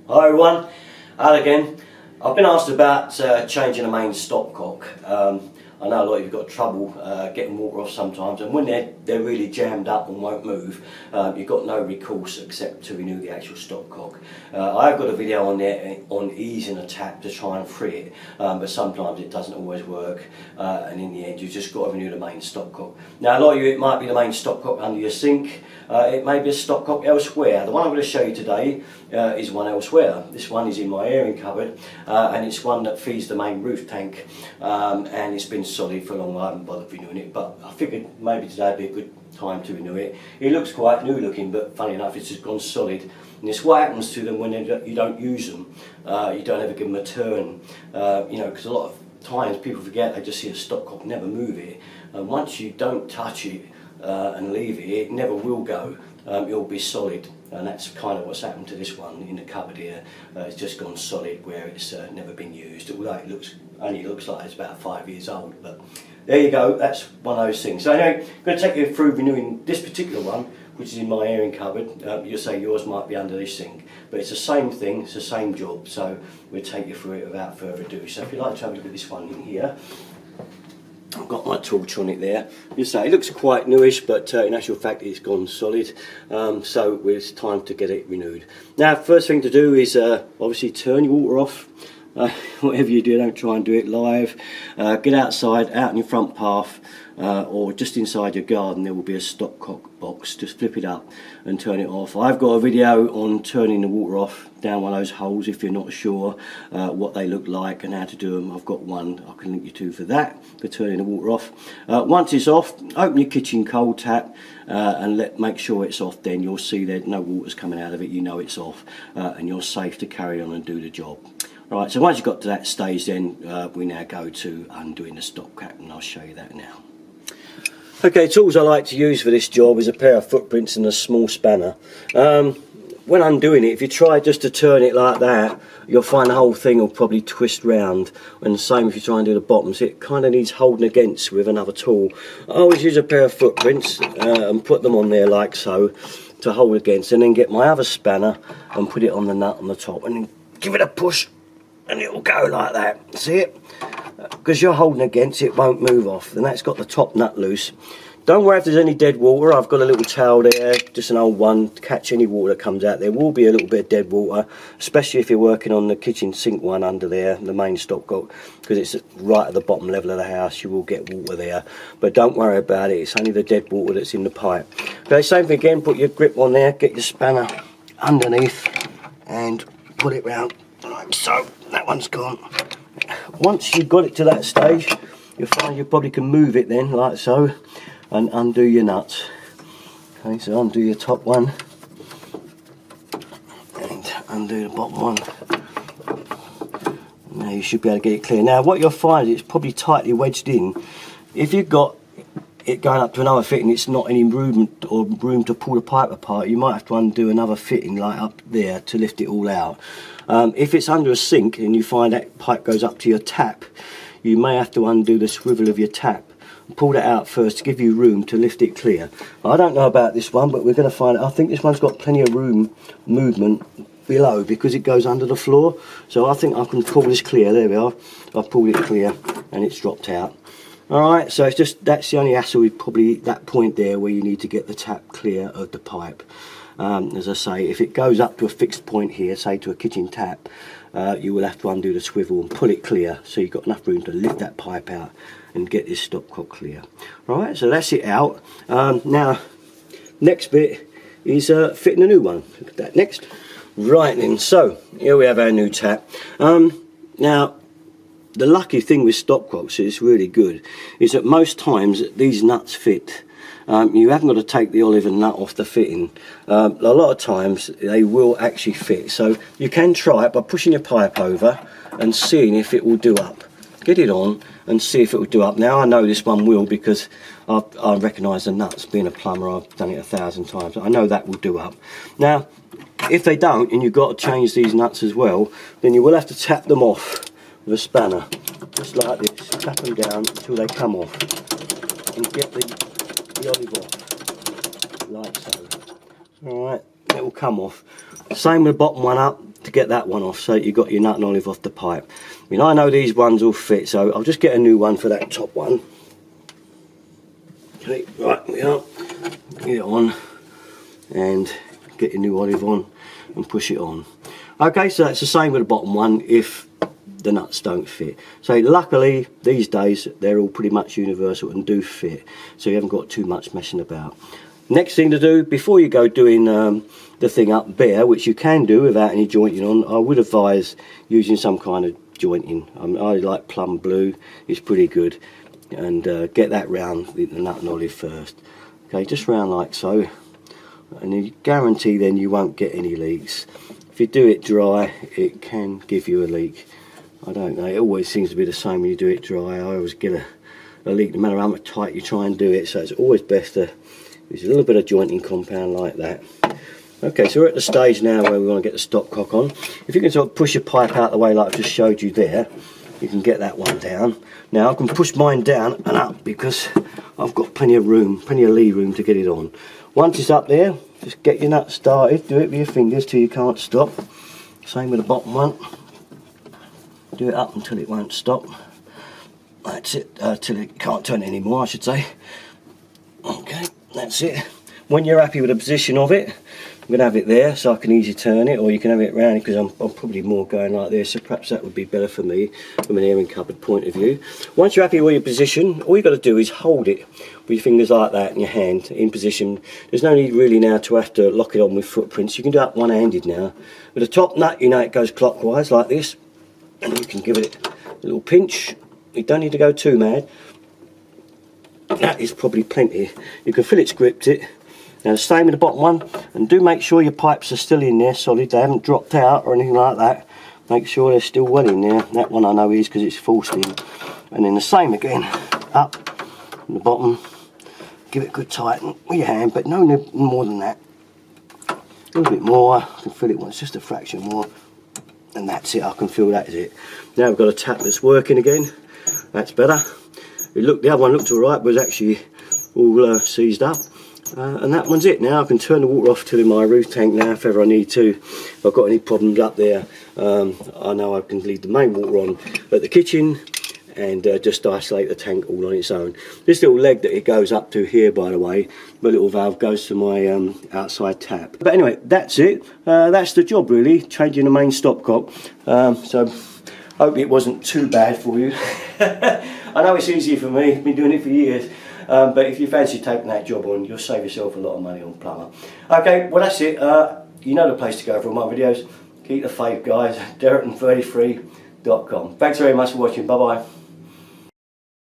Hi everyone, Al again. I've been asked about changing the main stopcock. I know a lot of you've got trouble getting water off sometimes, and when they're really jammed up and won't move, you've got no recourse except to renew the actual stopcock. I've got a video on there on easing a tap to try and free it, but sometimes it doesn't always work, and in the end you've just got to renew the main stopcock. Now a lot of you, it might be the main stopcock under your sink, it may be a stopcock elsewhere. The one I'm going to show you today is one elsewhere. This one is in my airing cupboard, and it's one that feeds the main roof tank, and it's been solid for a long while. I haven't bothered renewing it, but I figured maybe today would be a good time to renew it. It looks quite new looking, but funny enough it's just gone solid, and it's what happens to them when you don't use them. You don't ever give them a turn, you know, because a lot of times people forget, they just see a stopcock, never move it, and once you don't touch it and leave it, it never will go. It'll be solid, and that's kind of what's happened to this one in the cupboard here. It's just gone solid where it's never been used, although it only looks like it's about 5 years old. But there you go, that's one of those things. So anyway, I'm going to take you through renewing this particular one, which is in my airing cupboard. You'll say yours might be under this sink, but it's the same thing, it's the same job, so we'll take you through it without further ado. So if you'd like to have a look at this one in here, I've got my torch on it there. You say it looks quite newish, but in actual fact it's gone solid, so it's time to get it renewed. Now first thing to do is obviously turn your water off. Whatever you do, don't try and do it live. Get outside, out in your front path, or just inside your garden. There will be a stopcock box. Just flip it up and turn it off. I've got a video on turning the water off down one of those holes if you're not sure what they look like and how to do them. I've got one I can link you to for that, for turning the water off. Once it's off, open your kitchen cold tap and make sure it's off. Then you'll see that no water's coming out of it. You know it's off, and you're safe to carry on and do the job. Right, so once you've got to that stage, then we now go to undoing the stopcock, and I'll show you that now. Okay, tools I like to use for this job is a pair of footprints and a small spanner. When undoing it, if you try just to turn it like that, you'll find the whole thing will probably twist round. And the same if you try and do the bottoms, it kind of needs holding against with another tool. I always use a pair of footprints and put them on there like so to hold against, and then get my other spanner and put it on the nut on the top, and then give it a push, and it will go like that. See it? Because you're holding against it, it won't move off, and that's got the top nut loose. Don't worry if there's any dead water. I've got a little towel there, just an old one, to catch any water that comes out. There will be a little bit of dead water, especially if you're working on the kitchen sink one under there, the main stopcock, because it's right at the bottom level of the house. You will get water there, but don't worry about it. It's only the dead water that's in the pipe. Okay, same thing again. Put your grip on there, get your spanner underneath, and pull it round like so. That one's gone. Once you've got it to that stage, you'll find you probably can move it then like so and undo your nuts. Okay, so undo your top one and undo the bottom one. Now you should be able to get it clear. Now what you'll find is it's probably tightly wedged in. If you've got it going up to another fitting, it's not any room to pull the pipe apart, you might have to undo another fitting like up there to lift it all out. If it's under a sink and you find that pipe goes up to your tap, you may have to undo the swivel of your tap and pull that out first to give you room to lift it clear. I don't know about this one, but we're going to find out. I think this one's got plenty of room movement below because it goes under the floor, so I think I can pull this clear. There we are, I've pulled it clear and it's dropped out. Alright, so it's just, that's the only hassle, is probably that point there where you need to get the tap clear of the pipe. As I say, if it goes up to a fixed point here, say to a kitchen tap, you will have to undo the swivel and pull it clear so you've got enough room to lift that pipe out and get this stopcock clear. Right, so that's it out. Now, next bit is fitting a new one. Look at that next. Right then, so here we have our new tap. Now, the lucky thing with stopcocks, is really good, is that most times these nuts fit. You haven't got to take the olive and nut off the fitting. A lot of times they will actually fit, so you can try it by pushing your pipe over and seeing if it will do up. Get it on and see if it will do up. Now I know this one will because I recognise the nuts. Being a plumber, I've done it 1,000 times. I know that will do up. Now if they don't and you've got to change these nuts as well, then you will have to tap them off with a spanner, just like this. Tap them down until they come off and get the olive off, like so. Alright, it will come off. Same with the bottom one up, to get that one off, so you've got your nut and olive off the pipe. I mean, I know these ones will fit, so I'll just get a new one for that top one. Okay, right, we are. Get it on and get your new olive on and push it on. Okay, so that's the same with the bottom one if the nuts don't fit. So luckily these days they're all pretty much universal and do fit, so you haven't got too much messing about. Next thing to do before you go doing the thing up bare, which you can do without any jointing on, I would advise using some kind of jointing. I like plum blue, it's pretty good, and get that round the nut and olive first. Okay, just round like so, and you guarantee then you won't get any leaks. If you do it dry, it can give you a leak. I don't know, it always seems to be the same when you do it dry. I always get a leak no matter how much tight you try and do it, so it's always best to use a little bit of jointing compound like that. Okay, so we're at the stage now where we want to get the stopcock on. If you can sort of push your pipe out the way like I just showed you there, you can get that one down. Now I can push mine down and up because I've got plenty of room, plenty of lee room to get it on. Once it's up there, just get your nut started, do it with your fingers till you can't stop. Same with the bottom one. Do it up until it won't stop. That's it, till it can't turn anymore, I should say. Okay, that's it. When you're happy with the position of it, I'm going to have it there so I can easily turn it, or you can have it round because I'm probably more going like this, so perhaps that would be better for me from an airing cupboard point of view. Once you're happy with your position, all you've got to do is hold it with your fingers like that in your hand in position. There's no need really now to have to lock it on with footprints. You can do that one-handed now. With the top nut, you know it goes clockwise like this, and you can give it a little pinch. You don't need to go too mad. That is probably plenty. You can feel it's gripped it. Now the same with the bottom one, and do make sure your pipes are still in there solid, they haven't dropped out or anything like that. Make sure they're still well in there. That one I know is because it's forced in. And then the same again, up and the bottom. Give it a good tighten with your hand, but no more than that. A little bit more, I can feel it once, just a fraction more. And that's it, I can feel that is it. Now we've got a tap that's working again. That's better. The other one looked alright, but was actually all seized up. And that one's it. Now I can turn the water off to my roof tank now if ever I need to. If I've got any problems up there, I know I can leave the main water on at the kitchen and just isolate the tank all on its own. This little leg that it goes up to here, by the way, my little valve goes to my outside tap. But anyway, that's it. That's the job really, changing the main stopcock. So hope it wasn't too bad for you. I know it's easy for me, I've been doing it for years. But if you fancy taking that job on, you'll save yourself a lot of money on plumber. Okay, well that's it. You know the place to go for all my videos. Keep the faith, guys. Derrickton33.com. Thanks very much for watching. Bye bye.